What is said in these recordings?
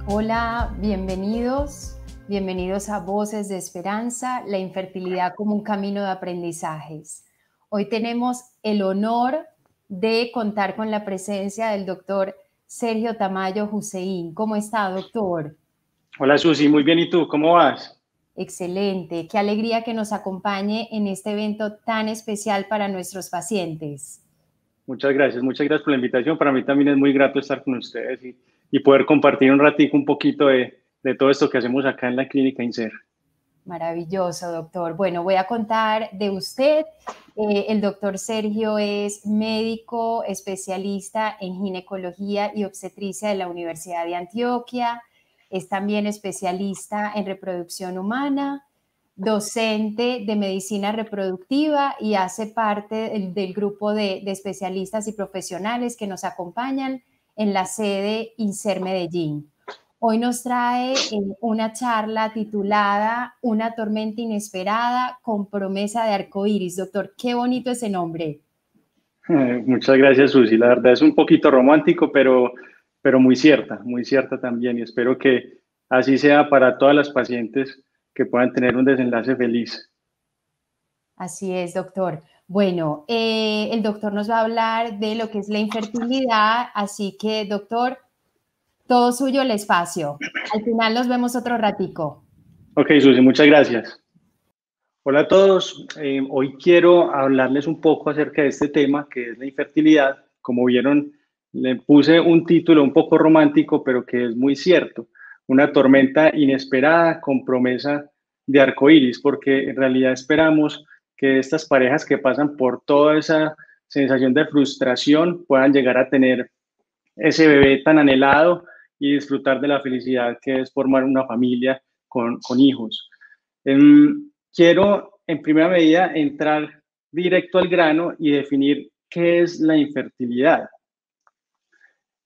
Hola, bienvenidos a Voces de Esperanza, la infertilidad como un camino de aprendizajes. Hoy tenemos el honor de contar con la presencia del doctor Sergio Tamayo Hussein. ¿Cómo está, doctor? Hola Susi, muy bien, ¿y tú? ¿Cómo vas? Excelente, qué alegría que nos acompañe en este evento tan especial para nuestros pacientes. Muchas gracias por la invitación. Para mí también es muy grato estar con ustedes y poder compartir un ratico, un poquito de todo esto que hacemos acá en la Clínica INSER. Maravilloso, doctor. Bueno, voy a contar de usted. El doctor Sergio es médico especialista en ginecología y obstetricia de la Universidad de Antioquia. Es también especialista en reproducción humana, docente de medicina reproductiva y hace parte del grupo de especialistas y profesionales que nos acompañan en la sede INSER Medellín. Hoy nos trae una charla titulada Una tormenta inesperada con promesa de arcoíris. Doctor, qué bonito ese nombre. Muchas gracias Susi. La verdad es un poquito romántico, pero muy cierta también. Y espero que así sea para todas las pacientes que puedan tener un desenlace feliz. Así es, doctor. Bueno, el doctor nos va a hablar de lo que es la infertilidad, así que, doctor, todo suyo el espacio. Al final nos vemos otro ratico. Ok Susi, muchas gracias. Hola a todos, hoy quiero hablarles un poco acerca de este tema que es la infertilidad. Como vieron, le puse un título un poco romántico, pero que es muy cierto. Una tormenta inesperada con promesa de arcoíris, porque en realidad esperamos que estas parejas que pasan por toda esa sensación de frustración puedan llegar a tener ese bebé tan anhelado y disfrutar de la felicidad que es formar una familia con hijos. Quiero, en primera medida, entrar directo al grano y definir qué es la infertilidad.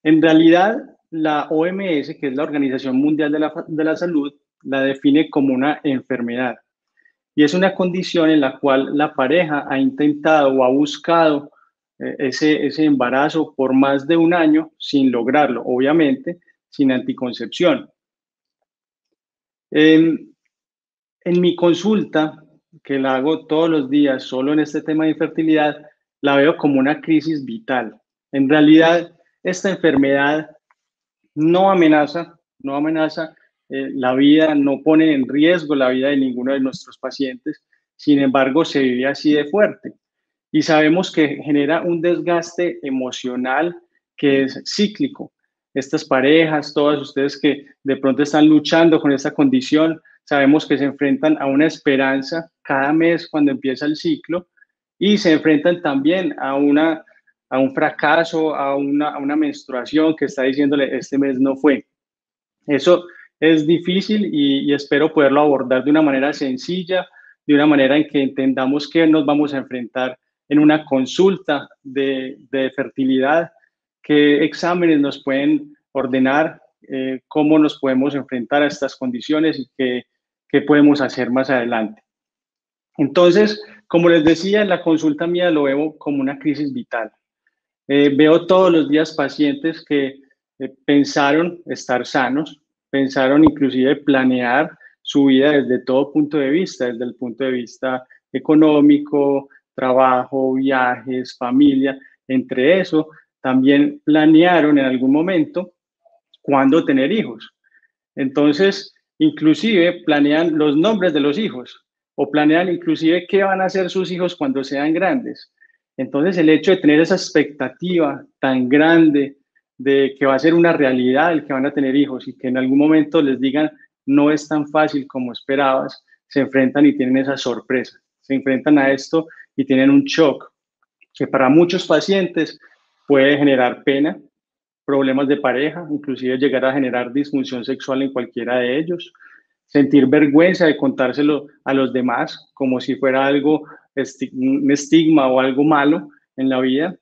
En realidad, la OMS, que es la Organización Mundial de la Salud, la define como una enfermedad. Y es una condición en la cual la pareja ha intentado o ha buscado ese embarazo por más de un año sin lograrlo, obviamente sin anticoncepción. En mi consulta, que la hago todos los días solo en este tema de infertilidad, la veo como una crisis vital. En realidad, esta enfermedad no amenaza la vida, no pone en riesgo la vida de ninguno de nuestros pacientes. Sin embargo, se vive así de fuerte. Y sabemos que genera un desgaste emocional que es cíclico. Estas parejas, todas ustedes que de pronto están luchando con esta condición, sabemos que se enfrentan a una esperanza cada mes cuando empieza el ciclo y se enfrentan también a un fracaso, a una menstruación que está diciéndole este mes no fue. Eso es difícil y espero poderlo abordar de una manera sencilla, de una manera en que entendamos que nos vamos a enfrentar en una consulta de fertilidad, qué exámenes nos pueden ordenar, cómo nos podemos enfrentar a estas condiciones y qué podemos hacer más adelante. Entonces, como les decía, en la consulta mía lo veo como una crisis vital. Veo todos los días pacientes que pensaron estar sanos, pensaron inclusive planear su vida desde todo punto de vista, desde el punto de vista económico, trabajo, viajes, familia. Entre eso, también planearon en algún momento cuándo tener hijos. Entonces, inclusive planean los nombres de los hijos o planean inclusive qué van a hacer sus hijos cuando sean grandes. Entonces, el hecho de tener esa expectativa tan grande de que va a ser una realidad el que van a tener hijos y que en algún momento les digan no es tan fácil como esperabas, se enfrentan y tienen esa sorpresa. Se enfrentan a esto y tienen un shock que para muchos pacientes puede generar pena, problemas de pareja, inclusive llegar a generar disfunción sexual en cualquiera de ellos, sentir vergüenza de contárselo a los demás como si fuera algo, un estigma o algo malo en la vida.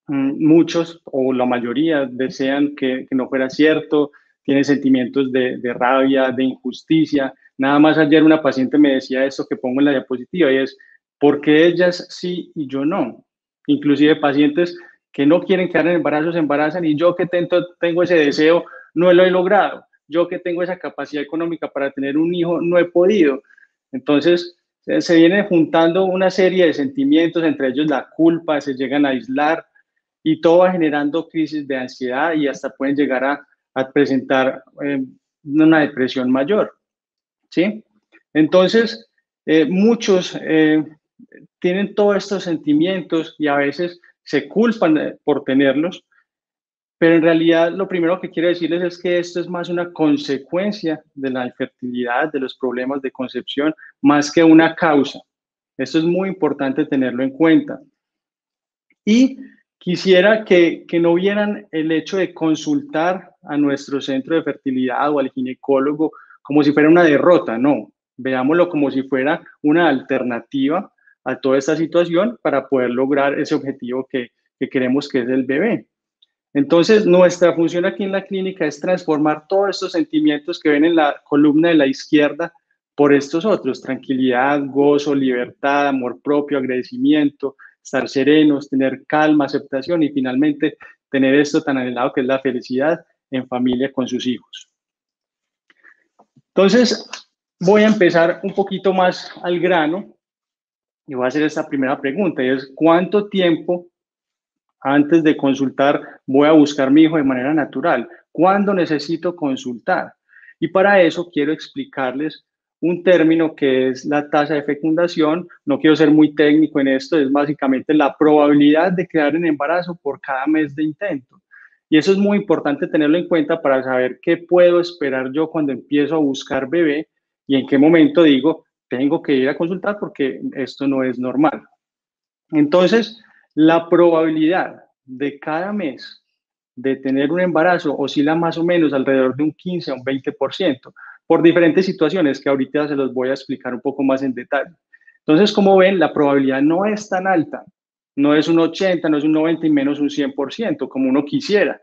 Muchos o la mayoría desean que no fuera cierto, tienen sentimientos de rabia, de injusticia. Nada más ayer una paciente me decía esto que pongo en la diapositiva y es, ¿por qué ellas sí y yo no? Inclusive pacientes que no quieren quedar en embarazo se embarazan y yo que tengo ese deseo no lo he logrado. Yo que tengo esa capacidad económica para tener un hijo, no he podido. Entonces, se viene juntando una serie de sentimientos, entre ellos la culpa, se llegan a aislar y todo va generando crisis de ansiedad y hasta pueden llegar a presentar una depresión mayor, ¿sí? Entonces, muchos tienen todos estos sentimientos y a veces se culpan por tenerlos, pero en realidad lo primero que quiero decirles es que esto es más una consecuencia de la infertilidad, de los problemas de concepción, más que una causa. Esto es muy importante tenerlo en cuenta. Y quisiera que no vieran el hecho de consultar a nuestro centro de fertilidad o al ginecólogo como si fuera una derrota, no. Veámoslo como si fuera una alternativa a toda esta situación para poder lograr ese objetivo que queremos, que es el bebé. Entonces, nuestra función aquí en la clínica es transformar todos estos sentimientos que ven en la columna de la izquierda por estos otros: tranquilidad, gozo, libertad, amor propio, agradecimiento, estar serenos, tener calma, aceptación y finalmente tener esto tan anhelado que es la felicidad en familia con sus hijos. Entonces, voy a empezar un poquito más al grano y voy a hacer esta primera pregunta, y es: ¿cuánto tiempo antes de consultar voy a buscar a mi hijo de manera natural? ¿Cuándo necesito consultar? Y para eso quiero explicarles un término que es la tasa de fecundación. No quiero ser muy técnico en esto, es básicamente la probabilidad de quedar en embarazo por cada mes de intento. Y eso es muy importante tenerlo en cuenta para saber qué puedo esperar yo cuando empiezo a buscar bebé y en qué momento digo, tengo que ir a consultar porque esto no es normal. Entonces, la probabilidad de cada mes de tener un embarazo oscila más o menos alrededor de un 15 a un 20%, por diferentes situaciones que ahorita se los voy a explicar un poco más en detalle. Entonces, como ven, la probabilidad no es tan alta, no es un 80, no es un 90 y menos un 100%, como uno quisiera.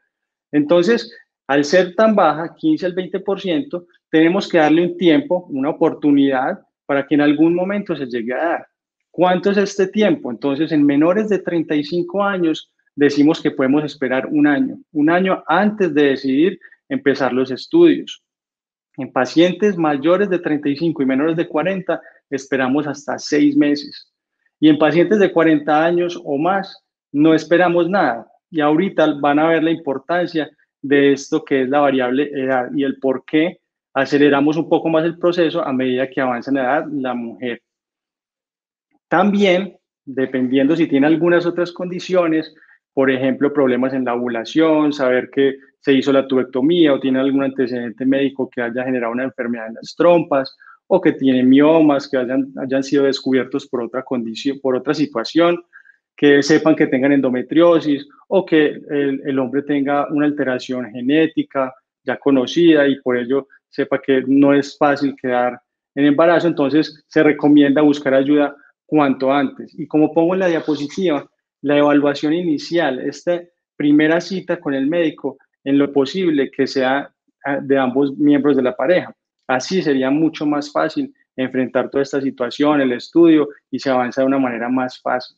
Entonces, al ser tan baja, 15 al 20%, tenemos que darle un tiempo, una oportunidad para que en algún momento se llegue a dar. ¿Cuánto es este tiempo? Entonces, en menores de 35 años, decimos que podemos esperar un año antes de decidir empezar los estudios. En pacientes mayores de 35 y menores de 40, esperamos hasta 6 meses. Y en pacientes de 40 años o más, no esperamos nada. Y ahorita van a ver la importancia de esto que es la variable edad y el por qué aceleramos un poco más el proceso a medida que avanza en edad la mujer. También, dependiendo si tiene algunas otras condiciones, por ejemplo, problemas en la ovulación, saber que se hizo la tubectomía o tiene algún antecedente médico que haya generado una enfermedad en las trompas o que tiene miomas que hayan sido descubiertos por otra condición, por otra situación, que sepan que tengan endometriosis o que el hombre tenga una alteración genética ya conocida y por ello sepa que no es fácil quedar en embarazo. Entonces se recomienda buscar ayuda cuanto antes. Y como pongo en la diapositiva, la evaluación inicial, esta primera cita con el médico, en lo posible que sea de ambos miembros de la pareja. Así sería mucho más fácil enfrentar toda esta situación, el estudio, y se avanza de una manera más fácil.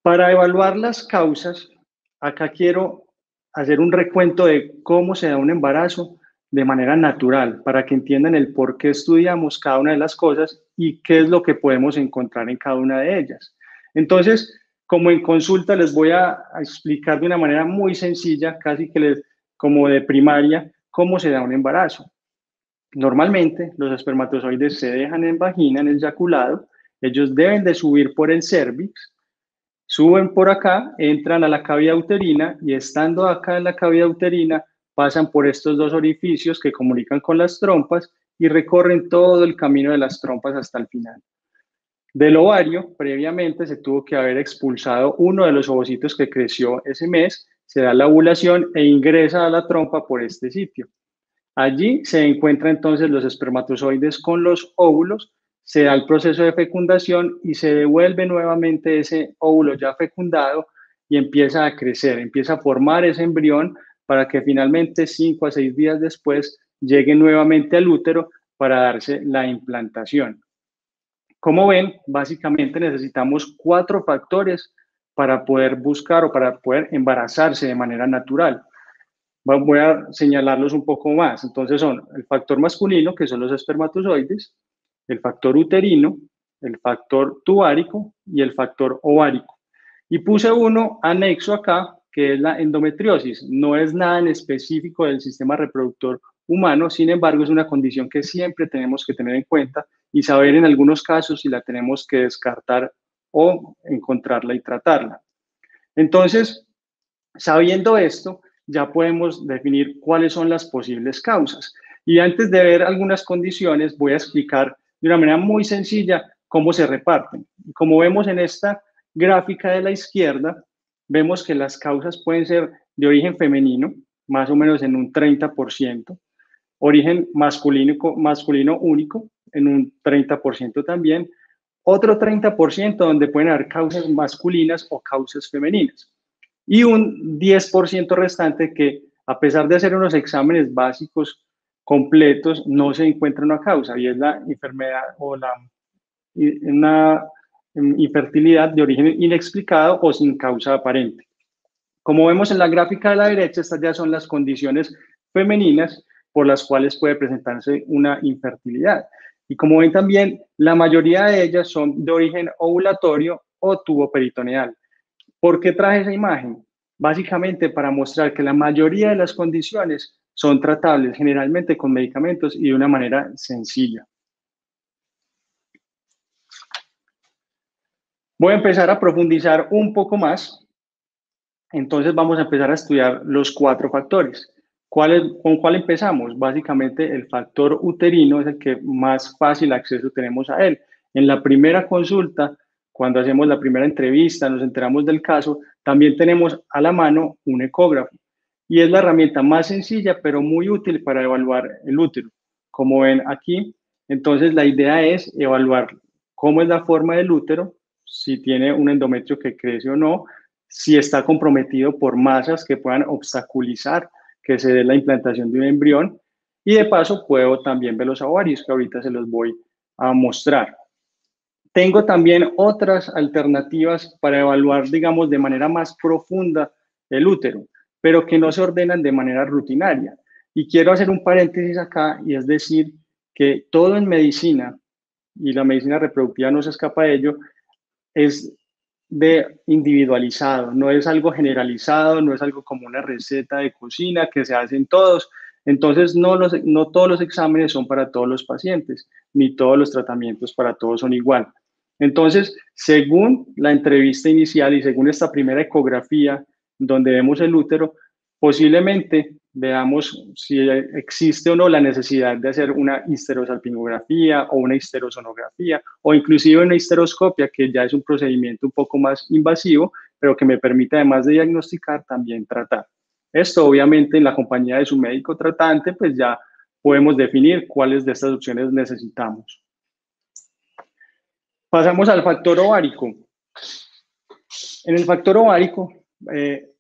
Para evaluar las causas, acá quiero hacer un recuento de cómo se da un embarazo de manera natural, para que entiendan el por qué estudiamos cada una de las cosas y qué es lo que podemos encontrar en cada una de ellas. Entonces, como en consulta, les voy a explicar de una manera muy sencilla, casi que como de primaria, cómo se da un embarazo. Normalmente, los espermatozoides se dejan en vagina, en el eyaculado, ellos deben de subir por el cérvix, suben por acá, entran a la cavidad uterina y estando acá en la cavidad uterina, pasan por estos dos orificios que comunican con las trompas y recorren todo el camino de las trompas hasta el final. Del ovario, previamente se tuvo que haber expulsado uno de los ovocitos que creció ese mes, se da la ovulación e ingresa a la trompa por este sitio. Allí se encuentran entonces los espermatozoides con los óvulos, se da el proceso de fecundación y se devuelve nuevamente ese óvulo ya fecundado y empieza a crecer, empieza a formar ese embrión para que finalmente 5 a 6 días después llegue nuevamente al útero para darse la implantación. Como ven, básicamente necesitamos 4 factores para poder buscar o para poder embarazarse de manera natural. Voy a señalarlos un poco más. Entonces son el factor masculino, que son los espermatozoides, el factor uterino, el factor tuárico y el factor ovárico. Y puse uno anexo acá, que es la endometriosis. No es nada en específico del sistema reproductor humano, sin embargo, es una condición que siempre tenemos que tener en cuenta y saber en algunos casos si la tenemos que descartar o encontrarla y tratarla. Entonces, sabiendo esto, ya podemos definir cuáles son las posibles causas. Y antes de ver algunas condiciones, voy a explicar de una manera muy sencilla cómo se reparten. Como vemos en esta gráfica de la izquierda, vemos que las causas pueden ser de origen femenino, más o menos en un 30%, origen masculino único, en un 30% también, otro 30% donde pueden haber causas masculinas o causas femeninas, y un 10% restante que, a pesar de hacer unos exámenes básicos completos, no se encuentra una causa, y es la enfermedad o una infertilidad de origen inexplicado o sin causa aparente. Como vemos en la gráfica de la derecha, estas ya son las condiciones femeninas por las cuales puede presentarse una infertilidad. Y como ven también, la mayoría de ellas son de origen ovulatorio o tubo peritoneal. ¿Por qué traje esa imagen? Básicamente para mostrar que la mayoría de las condiciones son tratables generalmente con medicamentos y de una manera sencilla. Voy a empezar a profundizar un poco más. Entonces vamos a empezar a estudiar los 4 factores. ¿Con cuál empezamos? Básicamente el factor uterino es el que más fácil acceso tenemos a él. En la primera consulta, cuando hacemos la primera entrevista, nos enteramos del caso, también tenemos a la mano un ecógrafo. Y es la herramienta más sencilla, pero muy útil para evaluar el útero. Como ven aquí, entonces la idea es evaluar cómo es la forma del útero, si tiene un endometrio que crece o no, si está comprometido por masas que puedan obstaculizar que se dé la implantación de un embrión, y de paso puedo también ver los ovarios, que ahorita se los voy a mostrar. Tengo también otras alternativas para evaluar, digamos, de manera más profunda el útero, pero que no se ordenan de manera rutinaria. Y quiero hacer un paréntesis acá, y es decir, que todo en medicina, y la medicina reproductiva no se escapa de ello, es de individualizado, no es algo generalizado, no es algo como una receta de cocina que se hacen todos. Entonces, no todos los exámenes son para todos los pacientes, ni todos los tratamientos para todos son igual. Entonces, según la entrevista inicial y según esta primera ecografía donde vemos el útero, posiblemente veamos si existe o no la necesidad de hacer una histerosalpingografía o una histerosonografía o inclusive una histeroscopia, que ya es un procedimiento un poco más invasivo, pero que me permite, además de diagnosticar, también tratar. Esto obviamente en la compañía de su médico tratante, pues ya podemos definir cuáles de estas opciones necesitamos. Pasamos al factor ovárico. En el factor ovárico,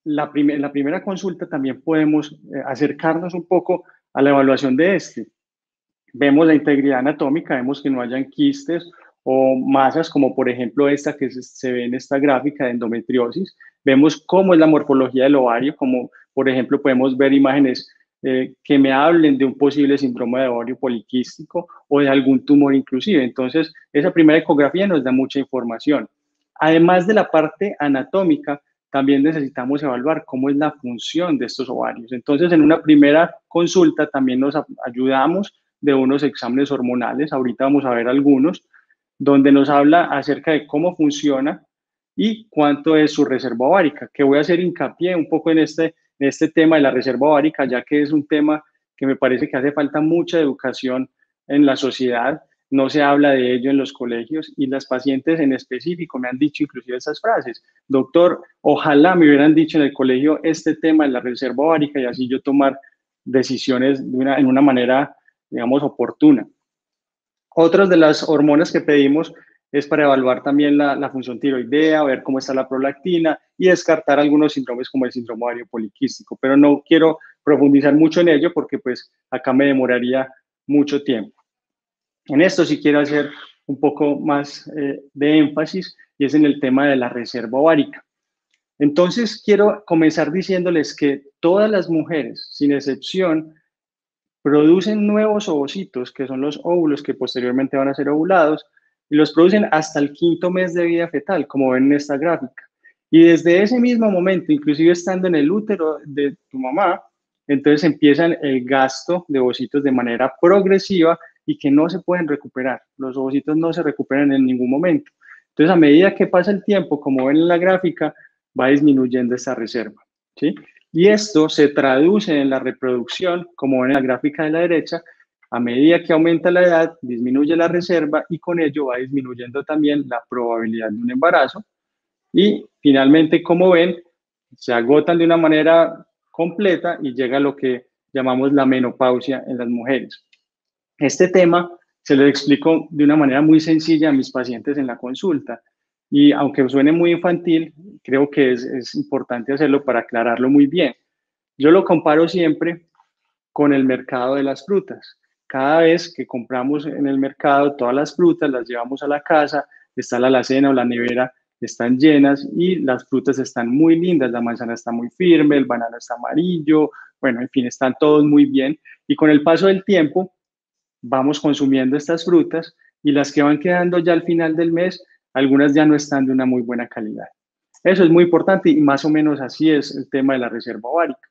la primera consulta también podemos acercarnos un poco a la evaluación de este. Vemos la integridad anatómica, vemos que no hayan quistes o masas, como por ejemplo esta que se ve en esta gráfica de endometriosis. Vemos cómo es la morfología del ovario, como por ejemplo podemos ver imágenes que me hablen de un posible síndrome de ovario poliquístico o de algún tumor inclusive. Entonces, esa primera ecografía nos da mucha información. Además de la parte anatómica, también necesitamos evaluar cómo es la función de estos ovarios. Entonces, en una primera consulta también nos ayudamos de unos exámenes hormonales, ahorita vamos a ver algunos, donde nos habla acerca de cómo funciona y cuánto es su reserva ovárica, que voy a hacer hincapié un poco en este tema de la reserva ovárica, ya que es un tema que me parece que hace falta mucha educación en la sociedad. No se habla de ello en los colegios y las pacientes en específico me han dicho inclusive estas frases: doctor, ojalá me hubieran dicho en el colegio este tema de la reserva ovárica y así yo tomar decisiones en una manera, digamos, oportuna. Otras de las hormonas que pedimos es para evaluar también la función tiroidea, ver cómo está la prolactina y descartar algunos síndromes como el síndrome ovario poliquístico, pero no quiero profundizar mucho en ello porque pues acá me demoraría mucho tiempo. En esto sí quiero hacer un poco más de énfasis, y es en el tema de la reserva ovárica. Entonces, quiero comenzar diciéndoles que todas las mujeres, sin excepción, producen nuevos ovocitos, que son los óvulos que posteriormente van a ser ovulados, y los producen hasta el quinto mes de vida fetal, como ven en esta gráfica. Y desde ese mismo momento, inclusive estando en el útero de tu mamá, entonces empiezan el gasto de ovocitos de manera progresiva y que no se pueden recuperar. Los ovocitos no se recuperan en ningún momento. Entonces, a medida que pasa el tiempo, como ven en la gráfica, va disminuyendo esta reserva, ¿sí? Y esto se traduce en la reproducción, como ven en la gráfica de la derecha, a medida que aumenta la edad, disminuye la reserva y con ello va disminuyendo también la probabilidad de un embarazo. Y finalmente, como ven, se agotan de una manera completa y llega a lo que llamamos la menopausia en las mujeres. Este tema se lo explico de una manera muy sencilla a mis pacientes en la consulta. Y aunque suene muy infantil, creo que es importante hacerlo para aclararlo muy bien. Yo lo comparo siempre con el mercado de las frutas. Cada vez que compramos en el mercado todas las frutas, las llevamos a la casa, está la alacena o la nevera, están llenas y las frutas están muy lindas. La manzana está muy firme, el banano está amarillo, bueno, en fin, están todos muy bien. Y con el paso del tiempo, vamos consumiendo estas frutas y las que van quedando ya al final del mes, algunas ya no están de una muy buena calidad. Eso es muy importante y más o menos así es el tema de la reserva ovárica.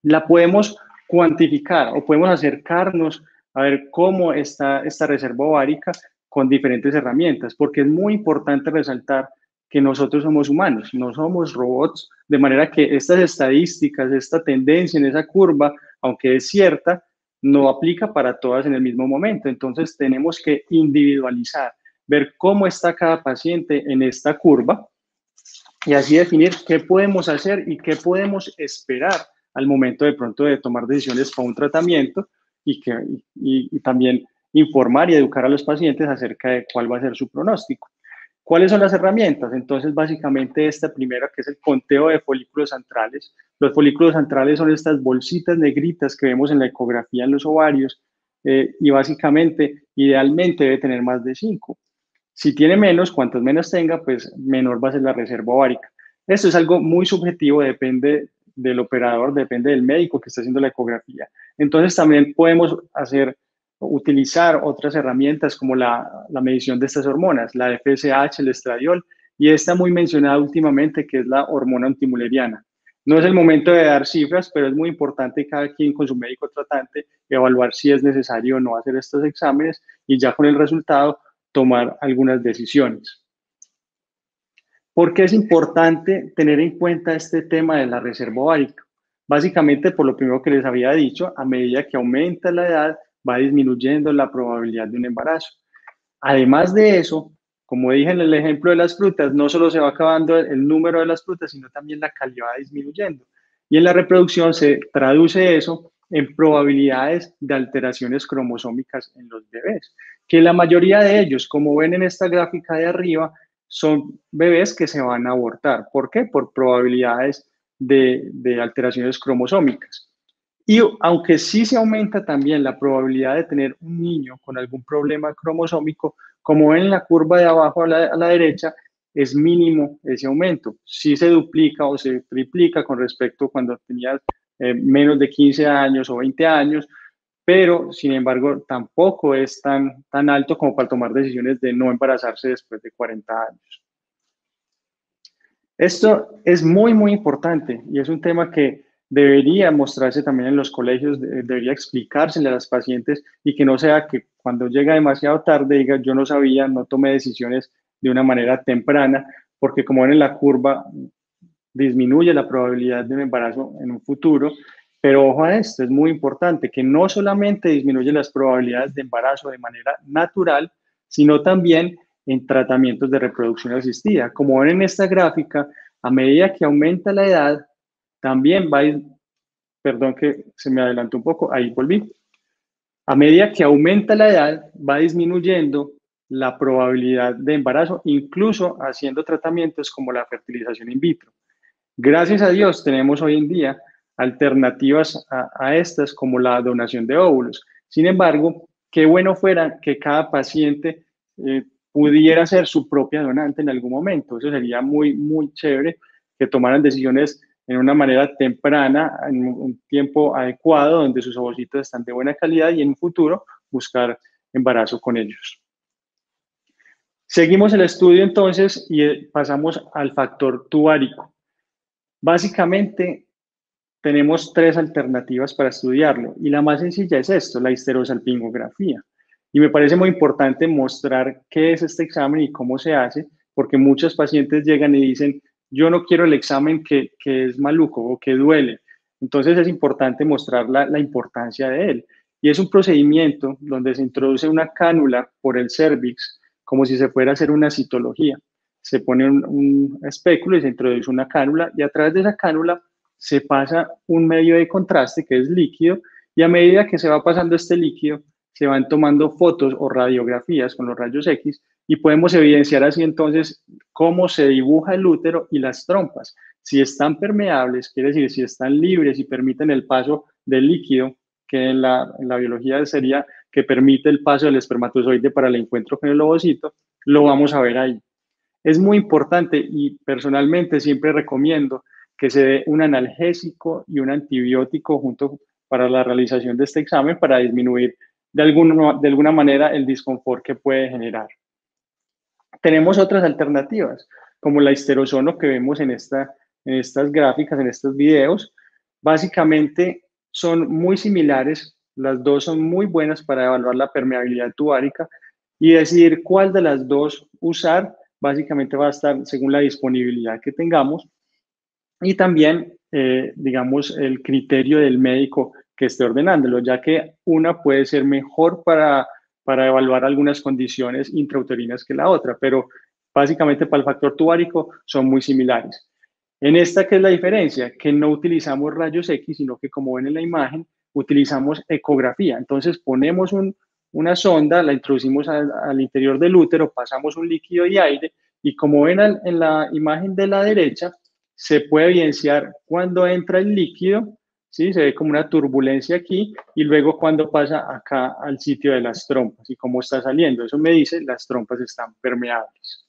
La podemos cuantificar o podemos acercarnos a ver cómo está esta reserva ovárica con diferentes herramientas, porque es muy importante resaltar que nosotros somos humanos, no somos robots, de manera que estas estadísticas, esta tendencia en esa curva, aunque es cierta, no aplica para todas en el mismo momento. Entonces tenemos que individualizar, ver cómo está cada paciente en esta curva y así definir qué podemos hacer y qué podemos esperar al momento de pronto de tomar decisiones para un tratamiento y también informar y educar a los pacientes acerca de cuál va a ser su pronóstico. ¿Cuáles son las herramientas? Entonces, básicamente esta primera, que es el conteo de folículos antrales. Los folículos antrales son estas bolsitas negritas que vemos en la ecografía en los ovarios y básicamente, idealmente debe tener más de 5. Si tiene menos, cuantos menos tenga, pues menor va a ser la reserva ovárica. Esto es algo muy subjetivo, depende del operador, depende del médico que está haciendo la ecografía. Entonces también podemos utilizar otras herramientas como la medición de estas hormonas, la FSH, el estradiol, y esta muy mencionada últimamente, que es la hormona antimuleriana. No es el momento de dar cifras, pero es muy importante cada quien con su médico tratante evaluar si es necesario o no hacer estos exámenes y ya con el resultado tomar algunas decisiones. ¿Por qué es importante tener en cuenta este tema de la reserva ovárica? Básicamente, por lo primero que les había dicho, a medida que aumenta la edad, va disminuyendo la probabilidad de un embarazo. Además de eso, como dije en el ejemplo de las frutas, no solo se va acabando el número de las frutas, sino también la calidad va disminuyendo. Y en la reproducción se traduce eso en probabilidades de alteraciones cromosómicas en los bebés, que la mayoría de ellos, como ven en esta gráfica de arriba, son bebés que se van a abortar. ¿Por qué? Por probabilidades de alteraciones cromosómicas. Y aunque sí se aumenta también la probabilidad de tener un niño con algún problema cromosómico, como ven en la curva de abajo a la derecha, es mínimo ese aumento. Sí se duplica o se triplica con respecto a cuando tenías menos de 15 años o 20 años, pero sin embargo tampoco es tan alto como para tomar decisiones de no embarazarse después de 40 años. Esto es muy importante y es un tema que debería mostrarse también en los colegios, debería explicársele a las pacientes y que no sea que cuando llega demasiado tarde diga yo no sabía, no tomé decisiones de una manera temprana, porque como ven en la curva disminuye la probabilidad de un embarazo en un futuro, pero ojo a esto, es muy importante que no solamente disminuye las probabilidades de embarazo de manera natural, sino también en tratamientos de reproducción asistida. Como ven en esta gráfica, a medida que aumenta la edad, también va a ir, perdón que se me adelantó un poco, ahí volví. A medida que aumenta la edad, va disminuyendo la probabilidad de embarazo, incluso haciendo tratamientos como la fertilización in vitro. Gracias a Dios tenemos hoy en día alternativas a estas como la donación de óvulos. Sin embargo, qué bueno fuera que cada paciente pudiera ser su propia donante en algún momento. Eso sería muy chévere, que tomaran decisiones en una manera temprana, en un tiempo adecuado, donde sus ovocitos están de buena calidad y en un futuro buscar embarazo con ellos. Seguimos el estudio entonces y pasamos al factor tuárico. Básicamente tenemos tres alternativas para estudiarlo y la más sencilla es esto, la histerosalpingografía. Y me parece muy importante mostrar qué es este examen y cómo se hace, porque muchos pacientes llegan y dicen, yo no quiero el examen que es maluco o que duele. Entonces es importante mostrar la importancia de él. Y es un procedimiento donde se introduce una cánula por el cérvix, como si se fuera a hacer una citología. Se pone un espéculo y se introduce una cánula y a través de esa cánula se pasa un medio de contraste que es líquido y a medida que se va pasando este líquido se van tomando fotos o radiografías con los rayos X y podemos evidenciar así entonces cómo se dibuja el útero y las trompas. Si están permeables, quiere decir si están libres y permiten el paso del líquido, que en la biología sería que permite el paso del espermatozoide para el encuentro con el ovocito, lo vamos a ver ahí. Es muy importante y personalmente siempre recomiendo que se dé un analgésico y un antibiótico junto para la realización de este examen para disminuir de alguna manera el disconfort que puede generar. Tenemos otras alternativas, como la histerozono que vemos en estas gráficas, en estos videos. Básicamente son muy similares, las dos son muy buenas para evaluar la permeabilidad tubárica y decidir cuál de las dos usar, básicamente va a estar según la disponibilidad que tengamos y también, digamos, el criterio del médico que esté ordenándolo, ya que una puede ser mejor para evaluar algunas condiciones intrauterinas que la otra, pero básicamente para el factor tubárico son muy similares. En esta, ¿qué es la diferencia? Que no utilizamos rayos X, sino que como ven en la imagen, utilizamos ecografía. Entonces ponemos una sonda, la introducimos al interior del útero, pasamos un líquido y aire, y como ven en la imagen de la derecha, se puede evidenciar cuando entra el líquido, ¿sí? Se ve como una turbulencia aquí, y luego cuando pasa acá al sitio de las trompas y cómo está saliendo. Eso me dice las trompas están permeables.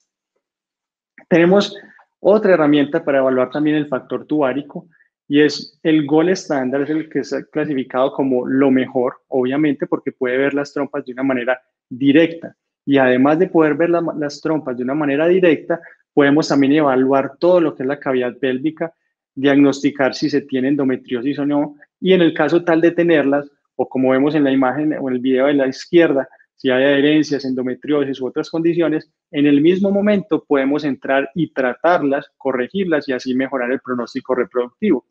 Tenemos otra herramienta para evaluar también el factor tubárico y es el gold estándar, es el que está clasificado como lo mejor, obviamente porque puede ver las trompas de una manera directa. Y además de poder ver las trompas de una manera directa, podemos también evaluar todo lo que es la cavidad pélvica, diagnosticar si se tiene endometriosis o no, y en el caso tal de tenerlas, o como vemos en la imagen o en el video de la izquierda, si hay adherencias, endometriosis u otras condiciones, en el mismo momento podemos entrar y tratarlas, corregirlas y así mejorar el pronóstico reproductivo.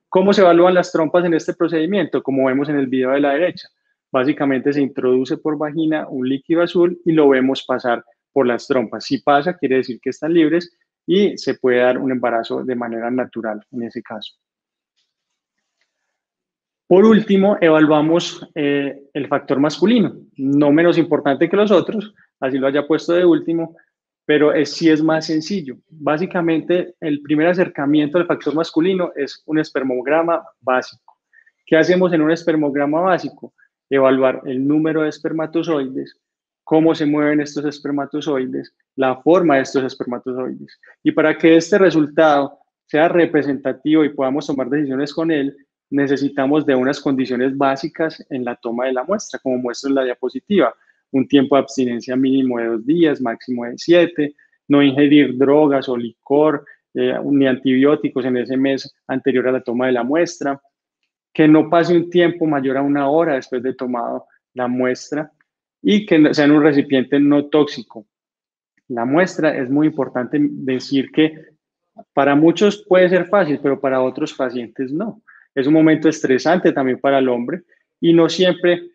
¿Cómo se evalúan las trompas en este procedimiento? Como vemos en el video de la derecha. Básicamente se introduce por vagina un líquido azul y lo vemos pasar por las trompas. Si pasa, quiere decir que están libres y se puede dar un embarazo de manera natural en ese caso. Por último, evaluamos el factor masculino, no menos importante que los otros, así lo haya puesto de último, pero sí es más sencillo. Básicamente, el primer acercamiento al factor masculino es un espermograma básico. ¿Qué hacemos en un espermograma básico? Evaluar el número de espermatozoides, cómo se mueven estos espermatozoides, la forma de estos espermatozoides. Y para que este resultado sea representativo y podamos tomar decisiones con él, necesitamos de unas condiciones básicas en la toma de la muestra, como muestra en la diapositiva. Un tiempo de abstinencia mínimo de 2 días, máximo de 7, no ingerir drogas o licor, ni antibióticos en ese mes anterior a la toma de la muestra, que no pase un tiempo mayor a 1 hora después de tomado la muestra y que sea en un recipiente no tóxico. La muestra es muy importante decir que para muchos puede ser fácil, pero para otros pacientes no. Es un momento estresante también para el hombre y no siempre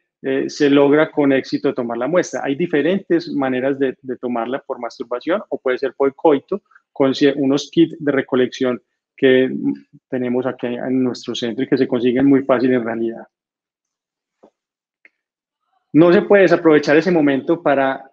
se logra con éxito tomar la muestra. Hay diferentes maneras de tomarla por masturbación o puede ser por coito con unos kits de recolección que tenemos aquí en nuestro centro y que se consiguen muy fácil en realidad. No se puede desaprovechar ese momento para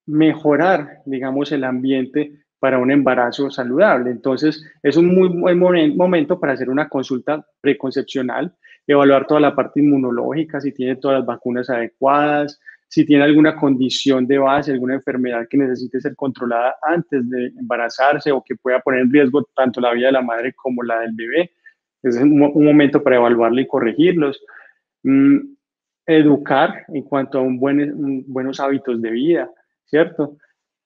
mejorar, digamos, el ambiente para un embarazo saludable. Entonces, es un muy buen momento para hacer una consulta preconcepcional, evaluar toda la parte inmunológica, si tiene todas las vacunas adecuadas, si tiene alguna condición de base, alguna enfermedad que necesite ser controlada antes de embarazarse o que pueda poner en riesgo tanto la vida de la madre como la del bebé. Es un momento para evaluarlo y corregirlos. Educar en cuanto a buenos hábitos de vida, ¿cierto?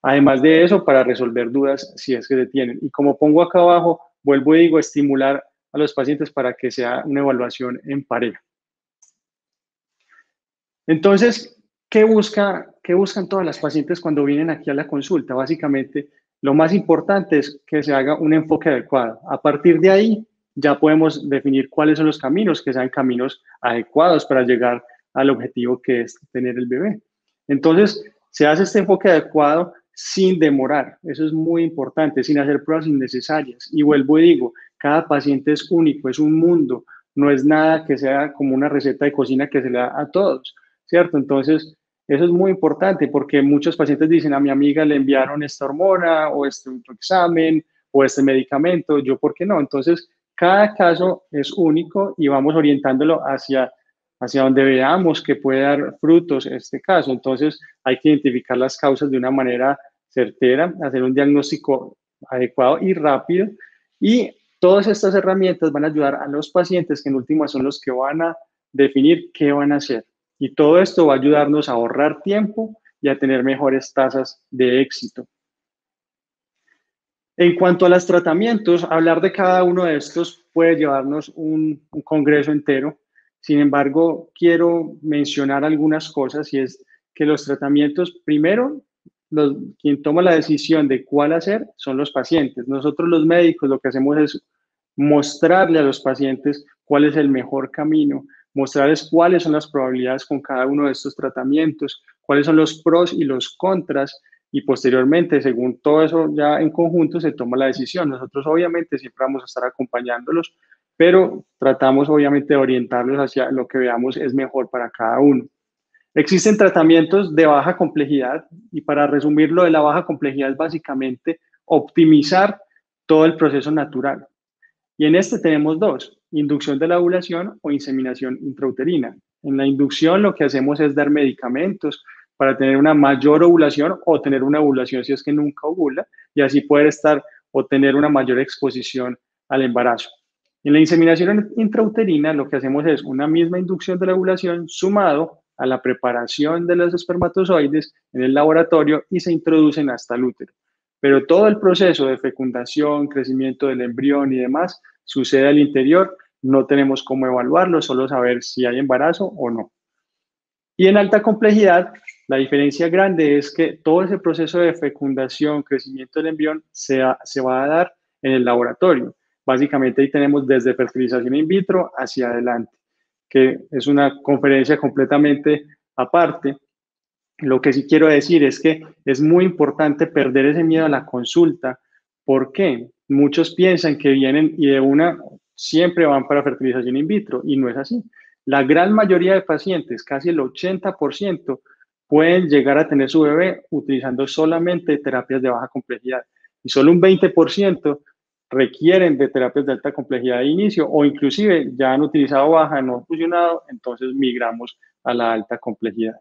Además de eso, para resolver dudas si es que se tienen. Y como pongo acá abajo, vuelvo y digo, estimular a los pacientes para que sea una evaluación en pareja. Entonces, ¿qué buscan todas las pacientes cuando vienen aquí a la consulta? Básicamente, lo más importante es que se haga un enfoque adecuado. A partir de ahí, ya podemos definir cuáles son los caminos, que sean caminos adecuados para llegar al objetivo que es tener el bebé. Entonces, se hace este enfoque adecuado sin demorar. Eso es muy importante, sin hacer pruebas innecesarias. Y vuelvo y digo, cada paciente es único, es un mundo. No es nada que sea como una receta de cocina que se le da a todos, ¿cierto? Entonces, eso es muy importante porque muchos pacientes dicen, a mi amiga le enviaron esta hormona o este otro examen o este medicamento, yo, ¿por qué no? Entonces, cada caso es único y vamos orientándolo hacia donde veamos que puede dar frutos este caso. Entonces, hay que identificar las causas de una manera certera, hacer un diagnóstico adecuado y rápido. Y todas estas herramientas van a ayudar a los pacientes, que en última son los que van a definir qué van a hacer. Y todo esto va a ayudarnos a ahorrar tiempo y a tener mejores tasas de éxito. En cuanto a los tratamientos, hablar de cada uno de estos puede llevarnos un congreso entero. Sin embargo, quiero mencionar algunas cosas y es que los tratamientos, primero, quien toma la decisión de cuál hacer son los pacientes. Nosotros los médicos lo que hacemos es mostrarle a los pacientes cuál es el mejor camino, mostrarles cuáles son las probabilidades con cada uno de estos tratamientos, cuáles son los pros y los contras, y posteriormente, según todo eso ya en conjunto, se toma la decisión. Nosotros obviamente siempre vamos a estar acompañándolos, pero tratamos obviamente de orientarlos hacia lo que veamos es mejor para cada uno. Existen tratamientos de baja complejidad y para resumir, lo de la baja complejidad es básicamente optimizar todo el proceso natural. Y en este tenemos dos, inducción de la ovulación o inseminación intrauterina. En la inducción lo que hacemos es dar medicamentos para tener una mayor ovulación o tener una ovulación si es que nunca ovula y así poder estar o tener una mayor exposición al embarazo. En la inseminación intrauterina lo que hacemos es una misma inducción de la ovulación sumado a la preparación de los espermatozoides en el laboratorio y se introducen hasta el útero. Pero todo el proceso de fecundación, crecimiento del embrión y demás sucede al interior. No tenemos cómo evaluarlo, solo saber si hay embarazo o no. Y en alta complejidad, la diferencia grande es que todo ese proceso de fecundación, crecimiento del embrión se va a dar en el laboratorio. Básicamente ahí tenemos desde fertilización in vitro hacia adelante, que es una conferencia completamente aparte. Lo que sí quiero decir es que es muy importante perder ese miedo a la consulta. ¿Por qué? Muchos piensan que vienen y de una siempre van para fertilización in vitro y no es así. La gran mayoría de pacientes, casi el 80%, pueden llegar a tener su bebé utilizando solamente terapias de baja complejidad y solo un 20% requieren de terapias de alta complejidad de inicio o inclusive ya han utilizado baja, no han funcionado, entonces migramos a la alta complejidad.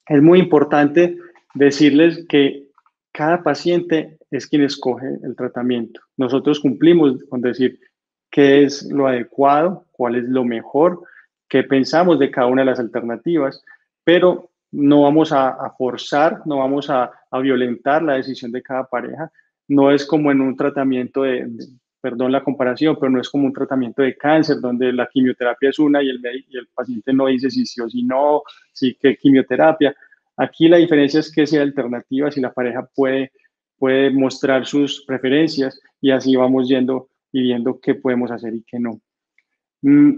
Es muy importante decirles que cada paciente es quien escoge el tratamiento. Nosotros cumplimos con decir qué es lo adecuado, cuál es lo mejor, qué pensamos de cada una de las alternativas, pero no vamos a forzar, no vamos a violentar la decisión de cada pareja. No es como en un tratamiento perdón la comparación, pero no es como un tratamiento de cáncer donde la quimioterapia es una y el paciente no dice si sí o si no, si qué quimioterapia. Aquí la diferencia es que si hay alternativas y la pareja puede mostrar sus preferencias y así vamos yendo y viendo qué podemos hacer y qué no.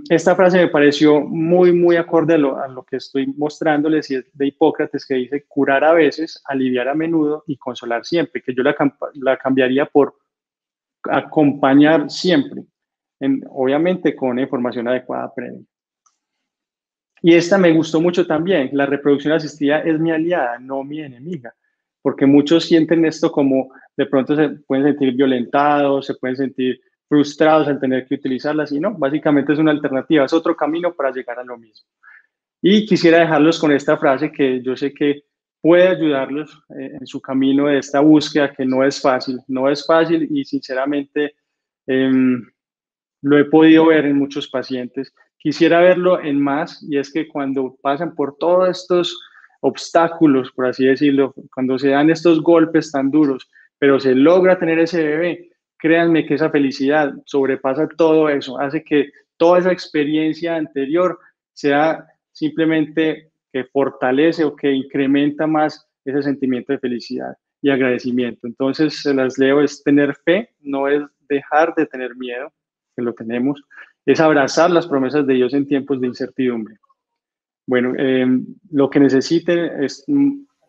Esta frase me pareció muy acorde a lo que estoy mostrándoles y es de Hipócrates que dice curar a veces, aliviar a menudo y consolar siempre, que yo la cambiaría por acompañar siempre, obviamente con información adecuada previa. Y esta me gustó mucho también, la reproducción asistida es mi aliada, no mi enemiga, porque muchos sienten esto como de pronto se pueden sentir violentados, se pueden sentir frustrados al tener que utilizarlas y no, básicamente es una alternativa, es otro camino para llegar a lo mismo. Y quisiera dejarlos con esta frase que yo sé que puede ayudarlos en su camino de esta búsqueda, que no es fácil, no es fácil y sinceramente lo he podido ver en muchos pacientes. Quisiera verlo en más, y es que cuando pasan por todos estos obstáculos, por así decirlo, cuando se dan estos golpes tan duros, pero se logra tener ese bebé, créanme que esa felicidad sobrepasa todo eso, hace que toda esa experiencia anterior sea simplemente que fortalece o que incrementa más ese sentimiento de felicidad y agradecimiento. Entonces, se las leo, es tener fe, no es dejar de tener miedo, que lo tenemos, es abrazar las promesas de Dios en tiempos de incertidumbre. Bueno, lo que necesiten,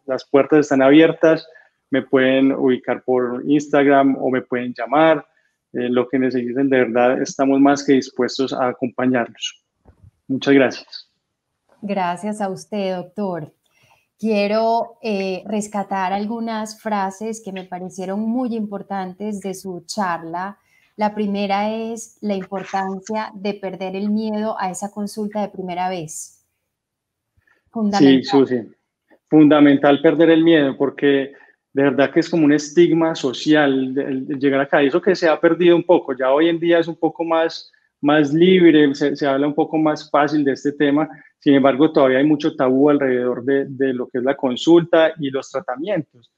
las puertas están abiertas, me pueden ubicar por Instagram o me pueden llamar, lo que necesiten, de verdad, estamos más que dispuestos a acompañarlos. Muchas gracias. Gracias a usted, doctor. Quiero rescatar algunas frases que me parecieron muy importantes de su charla. La primera es la importancia de perder el miedo a esa consulta de primera vez. Sí, Fundamental. Susi, fundamental perder el miedo porque de verdad que es como un estigma social el llegar acá. Y eso que se ha perdido un poco, ya hoy en día es un poco más libre, se habla un poco más fácil de este tema. Sin embargo, todavía hay mucho tabú alrededor de lo que es la consulta y los tratamientos,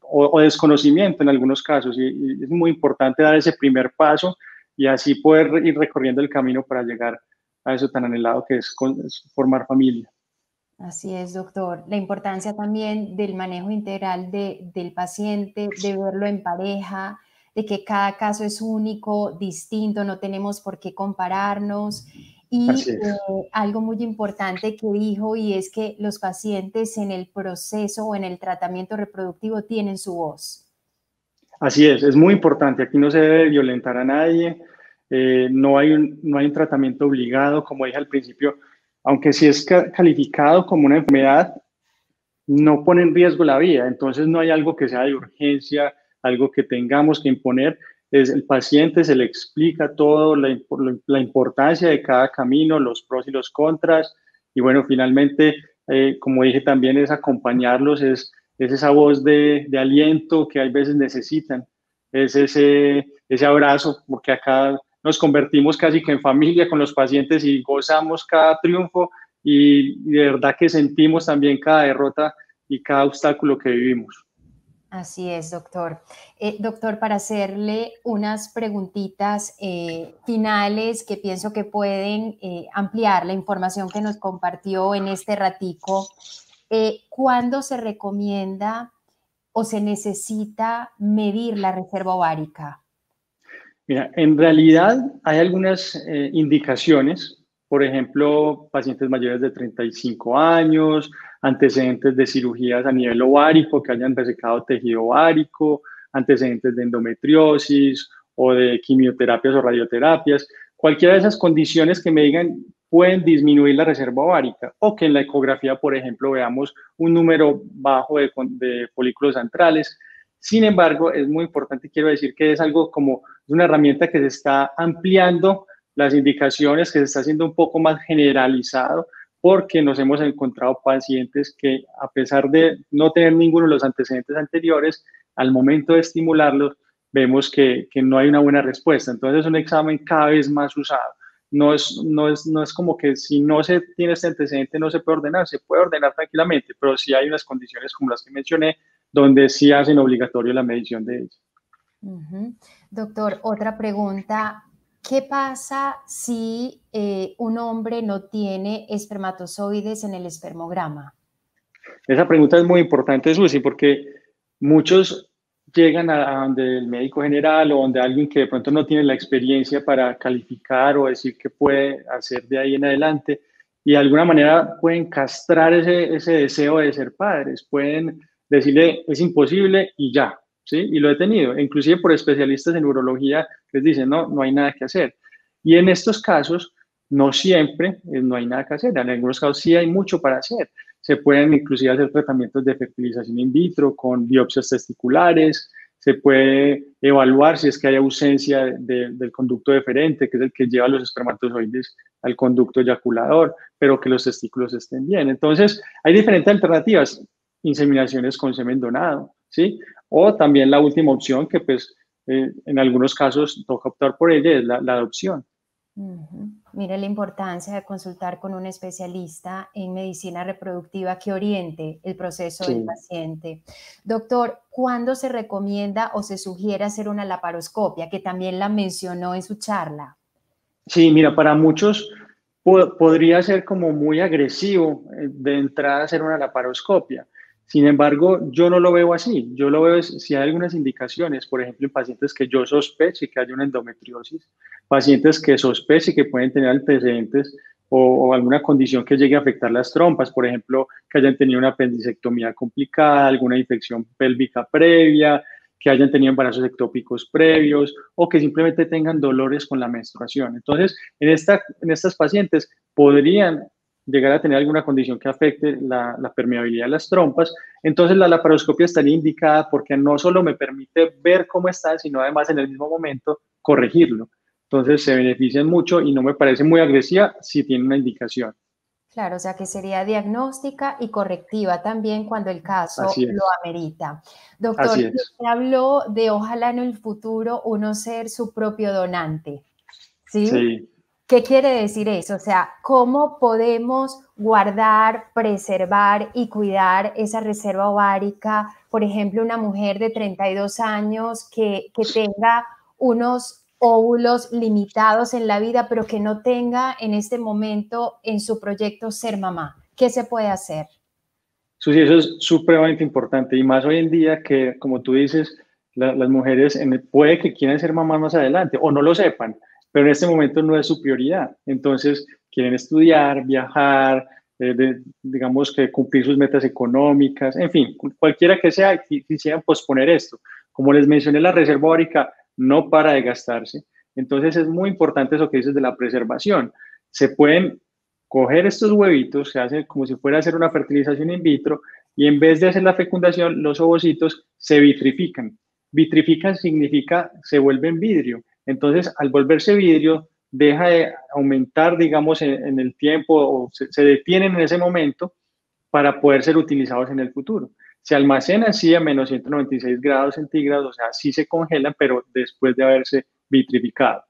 o desconocimiento en algunos casos. Y es muy importante dar ese primer paso y así poder ir recorriendo el camino para llegar a eso tan anhelado que es formar familia. Así es, doctor. La importancia también del manejo integral del paciente, de verlo en pareja, de que cada caso es único, distinto, no tenemos por qué compararnos. Así Y es. algo muy importante que dijo, y es que los pacientes en el proceso o en el tratamiento reproductivo tienen su voz. Así es muy importante. Aquí no se debe violentar a nadie, no hay un tratamiento obligado, como dije al principio, aunque sí es calificado como una enfermedad, no pone en riesgo la vida, entonces no hay algo que sea de urgencia, algo que tengamos que imponer. Es el paciente se le explica todo, la importancia de cada camino, los pros y los contras, y bueno, finalmente, como dije también, es acompañarlos, es esa voz de aliento que hay veces necesitan, es ese abrazo, porque acá nos convertimos casi que en familia con los pacientes y gozamos cada triunfo y de verdad que sentimos también cada derrota y cada obstáculo que vivimos. Así es, doctor. Doctor, para hacerle unas preguntitas finales que pienso que pueden ampliar la información que nos compartió en este ratico, ¿cuándo se recomienda o se necesita medir la reserva ovárica? Mira, en realidad hay algunas indicaciones, por ejemplo, pacientes mayores de 35 años, antecedentes de cirugías a nivel ovárico, que hayan resecado tejido ovárico, antecedentes de endometriosis o de quimioterapias o radioterapias. Cualquiera de esas condiciones que me digan pueden disminuir la reserva ovárica o que en la ecografía, por ejemplo, veamos un número bajo de folículos antrales. Sin embargo, es muy importante y quiero decir que es algo como una herramienta que se está ampliando las indicaciones, que se está haciendo un poco más generalizado, porque nos hemos encontrado pacientes que a pesar de no tener ninguno de los antecedentes anteriores, al momento de estimularlos, vemos que no hay una buena respuesta. Entonces es un examen cada vez más usado. No es como que si no se tiene este antecedente no se puede ordenar, se puede ordenar tranquilamente, pero sí hay unas condiciones como las que mencioné, donde sí hacen obligatorio la medición de ellos. Doctor, otra pregunta. ¿Qué pasa si un hombre no tiene espermatozoides en el espermograma? Esa pregunta es muy importante, Susi, porque muchos llegan a donde el médico general o donde alguien que de pronto no tiene la experiencia para calificar o decir qué puede hacer de ahí en adelante y de alguna manera pueden castrar ese deseo de ser padres, pueden decirle es imposible y ya, ¿sí? Y lo he tenido, inclusive por especialistas en urología que les dicen no hay nada que hacer. Y en estos casos, no siempre no hay nada que hacer, en algunos casos sí hay mucho para hacer. Se pueden inclusive hacer tratamientos de fertilización in vitro con biopsias testiculares, se puede evaluar si es que hay ausencia del conducto deferente, que es el que lleva los espermatozoides al conducto eyaculador, pero que los testículos estén bien. Entonces, hay diferentes alternativas, inseminaciones con semen donado, ¿sí? O también la última opción, que pues en algunos casos toca optar por ella, es la adopción. Mire la importancia de consultar con un especialista en medicina reproductiva que oriente el proceso del Sí. paciente. Doctor, ¿cuándo se recomienda o se sugiere hacer una laparoscopia? Que también la mencionó en su charla. Sí, mira, para muchos podría ser como muy agresivo de entrada hacer una laparoscopia. Sin embargo, yo no lo veo así. Yo lo veo si hay algunas indicaciones, por ejemplo, en pacientes que yo sospeche que hay una endometriosis, pacientes que sospeche que pueden tener antecedentes o alguna condición que llegue a afectar las trompas, por ejemplo, que hayan tenido una apendicectomía complicada, alguna infección pélvica previa, que hayan tenido embarazos ectópicos previos o que simplemente tengan dolores con la menstruación. Entonces, en estas pacientes podrían llegar a tener alguna condición que afecte la permeabilidad de las trompas. Entonces, la laparoscopia estaría indicada porque no solo me permite ver cómo está, sino además en el mismo momento corregirlo. Entonces, se benefician mucho y no me parece muy agresiva si tiene una indicación. Claro, o sea que sería diagnóstica y correctiva también cuando el caso Así lo es, amerita. Doctor, así es. usted habló de ojalá en el futuro uno ser su propio donante, ¿sí? Sí. ¿Qué quiere decir eso? O sea, ¿cómo podemos guardar, preservar y cuidar esa reserva ovárica? Por ejemplo, una mujer de 32 años que tenga unos óvulos limitados en la vida, pero que no tenga en este momento en su proyecto ser mamá. ¿Qué se puede hacer? Susi, eso es supremamente importante y más hoy en día que, como tú dices, las mujeres puede que quieran ser mamás más adelante o no lo sepan, pero en este momento no es su prioridad. Entonces, quieren estudiar, viajar, digamos que cumplir sus metas económicas, en fin, cualquiera que sea, quisieran posponer esto. Como les mencioné, la reserva ovárica no para de gastarse. Entonces, es muy importante eso que dices de la preservación. Se pueden coger estos huevitos, se hace como si fuera a hacer una fertilización in vitro, y en vez de hacer la fecundación, los ovocitos se vitrifican. Vitrifican significa se vuelven vidrio. Entonces, al volverse vidrio, deja de aumentar, digamos, en el tiempo o se detienen en ese momento para poder ser utilizados en el futuro. Se almacenan, sí, a menos 196 grados centígrados, o sea, sí se congelan, pero después de haberse vitrificado.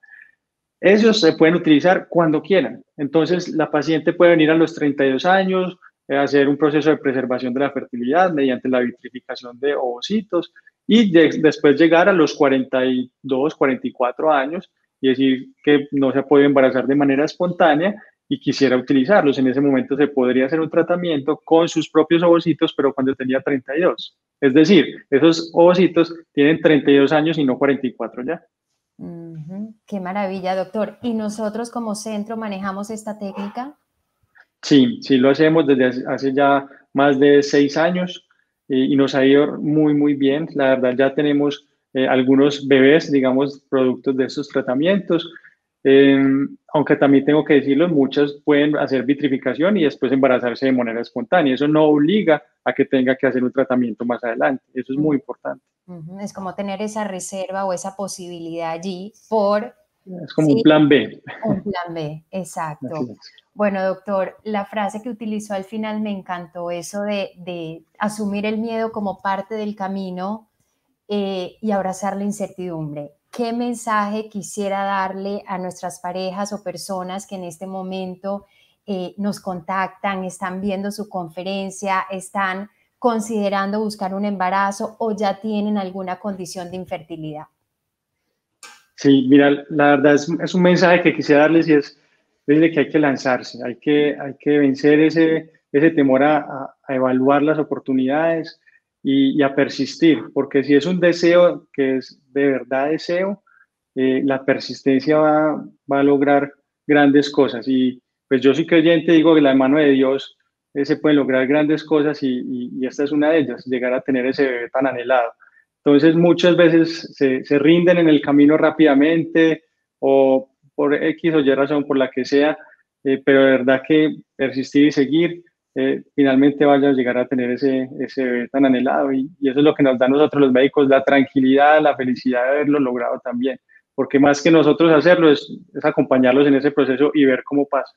Esos se pueden utilizar cuando quieran. Entonces, la paciente puede venir a los 32 años, hacer un proceso de preservación de la fertilidad mediante la vitrificación de ovocitos y después llegar a los 42, 44 años y decir que no se ha podido embarazar de manera espontánea y quisiera utilizarlos. En ese momento se podría hacer un tratamiento con sus propios ovocitos, pero cuando tenía 32. Es decir, esos ovocitos tienen 32 años y no 44 ya. Qué maravilla, doctor. ¿Y nosotros como centro manejamos esta técnica? Sí, sí lo hacemos desde hace ya más de 6 años y nos ha ido muy, muy bien. La verdad, ya tenemos algunos bebés, digamos, productos de estos tratamientos. Eh, Aunque también tengo que decirlo, muchas pueden hacer vitrificación y después embarazarse de manera espontánea. Eso no obliga a que tenga que hacer un tratamiento más adelante. Eso es muy importante. Es como tener esa reserva o esa posibilidad allí por, Es como un sí, plan B. un plan B, Así exacto. es. Bueno, doctor, la frase que utilizó al final me encantó, eso de asumir el miedo como parte del camino y abrazar la incertidumbre. ¿Qué mensaje quisiera darle a nuestras parejas o personas que en este momento nos contactan, están viendo su conferencia, están considerando buscar un embarazo o ya tienen alguna condición de infertilidad? Sí, mira, la verdad es un mensaje que quisiera darles y es desde que hay que lanzarse, hay que vencer ese temor a evaluar las oportunidades y a persistir, porque si es un deseo que es de verdad deseo, la persistencia va a lograr grandes cosas. Y pues yo soy creyente, digo que la mano de Dios se pueden lograr grandes cosas y esta es una de ellas, llegar a tener ese bebé tan anhelado. Entonces muchas veces se rinden en el camino rápidamente o por X o Y razón, por la que sea, pero de verdad que persistir y seguir finalmente vaya a llegar a tener ese bebé tan anhelado. Y eso es lo que nos da a nosotros los médicos, la tranquilidad, la felicidad de haberlo logrado también. Porque más que nosotros hacerlo es acompañarlos en ese proceso y ver cómo pasa.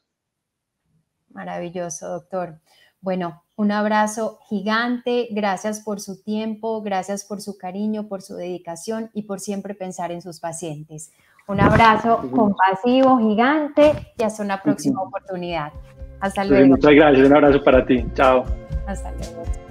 Maravilloso, doctor. Bueno, un abrazo gigante, gracias por su tiempo, gracias por su cariño, por su dedicación y por siempre pensar en sus pacientes. Un abrazo compasivo, gigante y hasta una próxima oportunidad. Hasta luego. Muchas gracias, un abrazo para ti. Chao. Hasta luego.